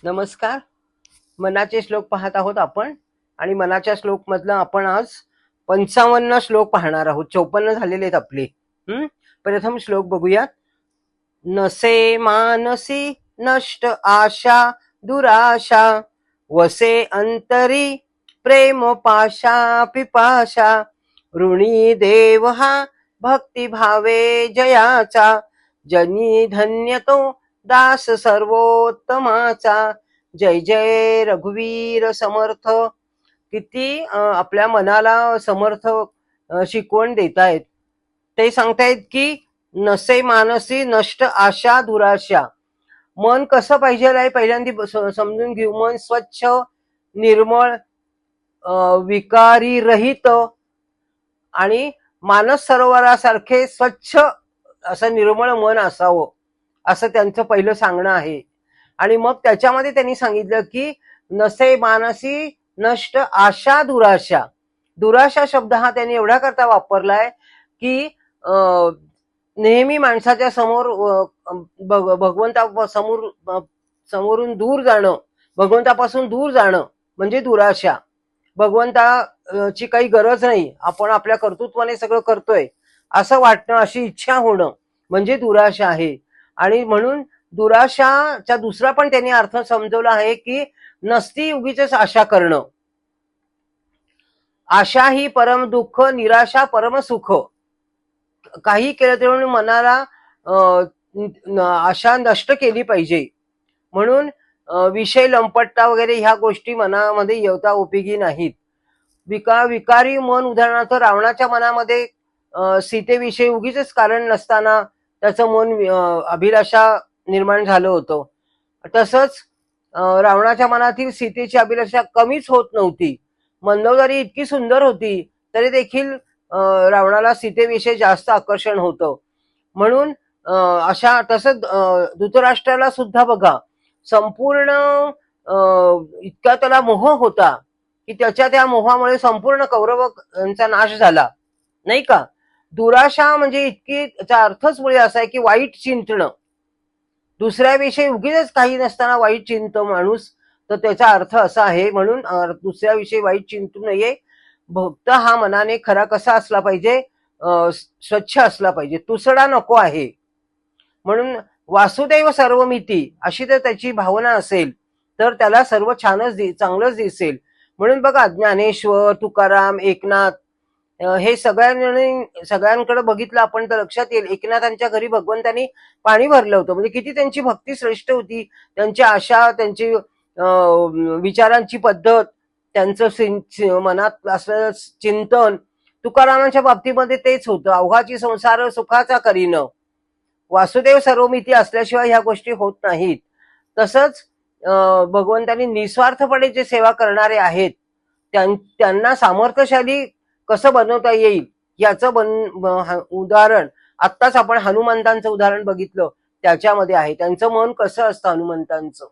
नमस्कार. मनाचे श्लोक पाहत आहोत आपण आणि मनाच्या श्लोक मधलं आपण आज 55 श्लोक पाहणार आहोत. 54 झालेले आहेत आपले. प्रथम श्लोक बघूयात. नसे मानसी नष्ट आशा दुराशा वसे अंतरी प्रेम पाशा पिपाशा ऋणी देव हा भक्ती भावे जयाचा जनी धन्य तो दास सर्वोत्तमाचा. जय जय रघुवीर समर्थ. किती आपल्या मनाला समर्थ शिकवण देतायत. ते सांगतायत की नसे मानसी नष्ट आशा दुराशा. मन कसं पाहिजे आहे पहिल्यांदा समजून घेऊ. मन स्वच्छ, निर्मळ, विकारी रहित आणि मानस सरोवरासारखे स्वच्छ असं निर्मळ मन असावं, असं त्यांचं पहिलं सांगणं आहे. आणि मग त्याच्यामध्ये त्यांनी सांगितलं की नसे मानसी नष्ट आशा दुराशा. दुराशा शब्द हा त्यांनी एवढा करता वापरलाय की नेहमी माणसाच्या समोर समोरून दूर जाणं, भगवंतापासून दूर जाणं म्हणजे दुराशा. भगवंताची काही गरज नाही, आपण आपल्या कर्तृत्वाने सगळं करतोय असं वाटणं, अशी इच्छा होणं म्हणजे दुराशा आहे. आणि म्हणून दुराशाचा दुसरा पण त्यांनी अर्थ समजवला आहे की नसती उगीच आशा करणं. आशा ही परम दुःख, निराशा परम सुख. काही केलं तरी मनाला आशा नष्ट केली पाहिजे. म्हणून विषय लंपटता वगैरे ह्या गोष्टी मनामध्ये येता उपयोगी नाहीत. विकारी मन, उदाहरणार्थ रावणाच्या मनामध्ये सीतेविषयी उगीच कारण नसताना त्याचं मन अभिलाषा निर्माण झालं होतं. तसंच रावणाच्या मनातील सीतेची अभिलाषा कमीच होत नव्हती. मंदोदरी इतकी सुंदर होती तरी देखील रावणाला सीतेविषयी जास्त आकर्षण होतं. म्हणून अशा तसंच धृतराष्ट्राला सुद्धा बघा, संपूर्ण इतका त्याला मोह होता की त्याच्या त्या मोहामुळे संपूर्ण कौरवांचा नाश झाला, नाही का. दुराशा म्हणजे इतकी, त्याचा अर्थच मुळे असा आहे की वाईट चिंतणं. दुसऱ्याविषयी उगीच काही नसताना वाईट चिंतो माणूस, तर त्याचा अर्थ असा आहे. म्हणून दुसऱ्याविषयी वाईट चिंतू नये. भक्त हा मनाने खरा कसा असला पाहिजे, स्वच्छ असला पाहिजे, तुसडा नको आहे. म्हणून वासुदेव सर्वमिती अशी जर त्याची भावना असेल तर त्याला सर्व छानच चांगलंच दिसेल. म्हणून बघा, ज्ञानेश्वर, तुकाराम, एकनाथ हे सगळ्यांकडे बघितलं आपण तर लक्षात येईल. एकनाथांच्या घरी भगवंतांनी पाणी भरलं होतं, म्हणजे किती त्यांची भक्ती श्रेष्ठ होती. त्यांची आशा, त्यांची विचारांची पद्धत, त्यांचं मनात असलेलं चिंतन. तुकारामांच्या बाबतीमध्ये तेच होतं, अवघाची संसार सुखाचा करीन. वासुदेव सर्वमिती असल्याशिवाय ह्या गोष्टी होत नाहीत. तसंच भगवंतांनी निस्वार्थपणे जे सेवा करणारे आहेत त्यांना सामर्थ्यशाली कसं बनवता येईल याचं उदाहरण आत्ताच आपण हनुमंतांचं उदाहरण बघितलं, त्याच्यामध्ये आहे. त्यांचं मन कसं असतं हनुमंतांचं.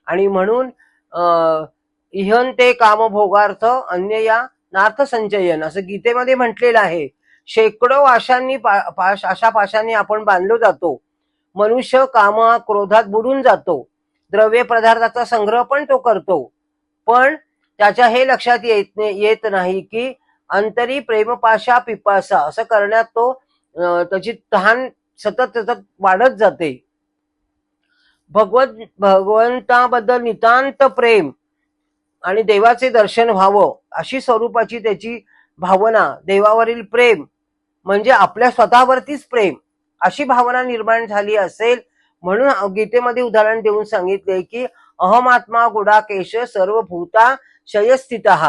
आणि म्हणून इहन ते कामभोगार्थ अन्य या नार्थ संचयन असं गीतेमध्ये म्हटलेलं आहे. शेकडो आशा पाशांनी आपण बांधलो जातो. मनुष्य काम क्रोधात बुडून जातो. द्रव्य पदार्थाचा संग्रह पण तो करतो, पण त्याच्या हे लक्षात येत नाही की अंतरी प्रेमपाशा पिपासा असं करण्यात तो त्याची तहान सतत वाढत जाते. भगवंताबद्दल नितांत प्रेम आणि देवाचे दर्शन व्हावं अशी स्वरूपाची त्याची भावना, देवावरील प्रेम म्हणजे आपल्या स्वतःवरतीच प्रेम अशी भावना निर्माण झाली असेल. म्हणून गीतेमध्ये उदाहरण देऊन सांगितले की अहमात्मा गुडाकेश सर्वभूता शयस्थितः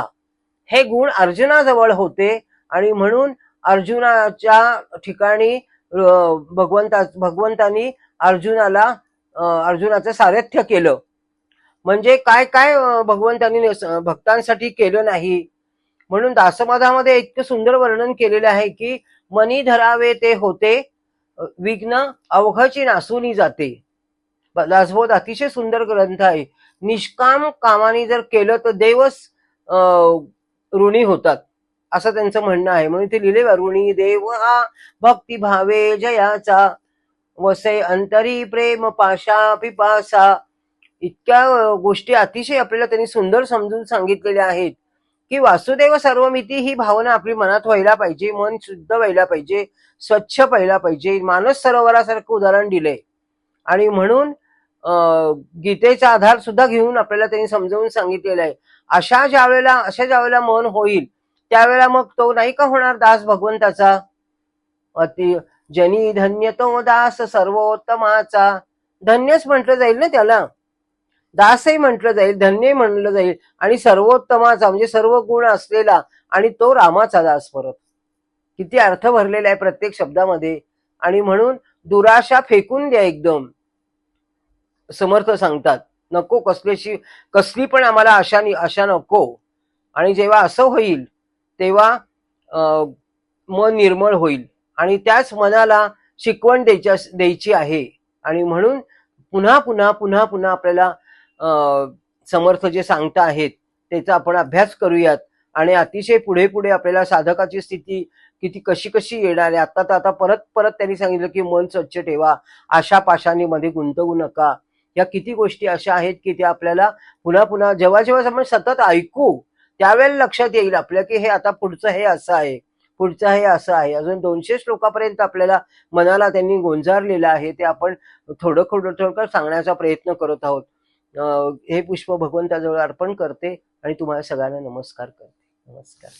हे गुण अर्जुनाजवळ होते. आणि म्हणून अर्जुनाच्या ठिकाणी भगवंतांनी अर्जुनाचं सारथ्य केलं. म्हणजे काय काय भगवंतांनी भक्तांसाठी केलं नाही. म्हणून दासमधामध्ये इतकं सुंदर वर्णन केलेलं आहे की मनी धरावे ते होते, विघ्न अवघची नासूनी जाते. दासबोध अतिशय सुंदर ग्रंथ आहे. निष्काम कामाने जर केलं तर देवच ऋणी होतात असं त्यांचं म्हणणं आहे. म्हणून ते लिहिले, ऋणी देव हा भक्ती भावे जयाचा वसे अंतरी प्रेम पाशा पिपासा इतक्या गोष्टी अतिशय आपल्याला त्यांनी सुंदर समजून सांगितलेल्या आहेत की वासुदेव सर्वमिती ही भावना आपली मनात व्हायला पाहिजे, मन शुद्ध व्हायला पाहिजे, स्वच्छ व्हायला पाहिजे. मानस सरोवरासारखं उदाहरण दिलंय. आणि म्हणून गीतेचा आधार सुद्धा घेऊन आपल्याला त्यांनी समजावून सांगितलेलं आहे. अशा ज्यावेळेला मन होईल त्यावेळेला मग तो नाही का होणार दास भगवंताचा. अति जनी धन्य तो दास सर्वोत्तमाचा. धन्यच म्हटलं जाईल ना त्याला, दासही म्हटलं जाईल, धन्यही म्हणलं जाईल, आणि सर्वोत्तमाचा म्हणजे सर्व गुण असलेला, आणि तो रामाचा दास. परत किती अर्थ भरलेला आहे प्रत्येक शब्दामध्ये. आणि म्हणून दुराशा फेकून द्या एकदम, समर्थ सांगतात. नको कसली पण आम्हाला आशा नको. आणि जेव्हा असं होईल तेव्हा मन निर्मळ होईल आणि त्याच मनाला शिकवण द्यायची आहे. आणि म्हणून पुन्हा पुन्हा पुन्हा पुन्हा आपल्याला समर्थ जे सांगता आहेत त्याचा आपण अभ्यास करूयात. आणि अतिशय पुढे पुढे आपल्याला साधकाची स्थिती किती कशी येणार आहे. आता परत परत त्यांनी सांगितलं की मन स्वच्छ ठेवा, आशा पाशानीमध्ये गुंतवू नका. या किती गोष्टी अशा आहेत की त्या आपल्याला पुन्हा पुन्हा जेव्हा आपण सतत ऐकू त्यावेळेला लक्षात येईल आपल्या की हे आता पुढचं हे असं आहे, पुढचं हे असं आहे. अजून 200 श्लोकापर्यंत आपल्याला मनाला त्यांनी गोंजारलेलं आहे. ते आपण थोडं सांगण्याचा प्रयत्न करत आहोत. हे पुष्प भगवंताजवळ अर्पण करते आणि तुम्हाला सगळ्यांना नमस्कार करते. नमस्कार.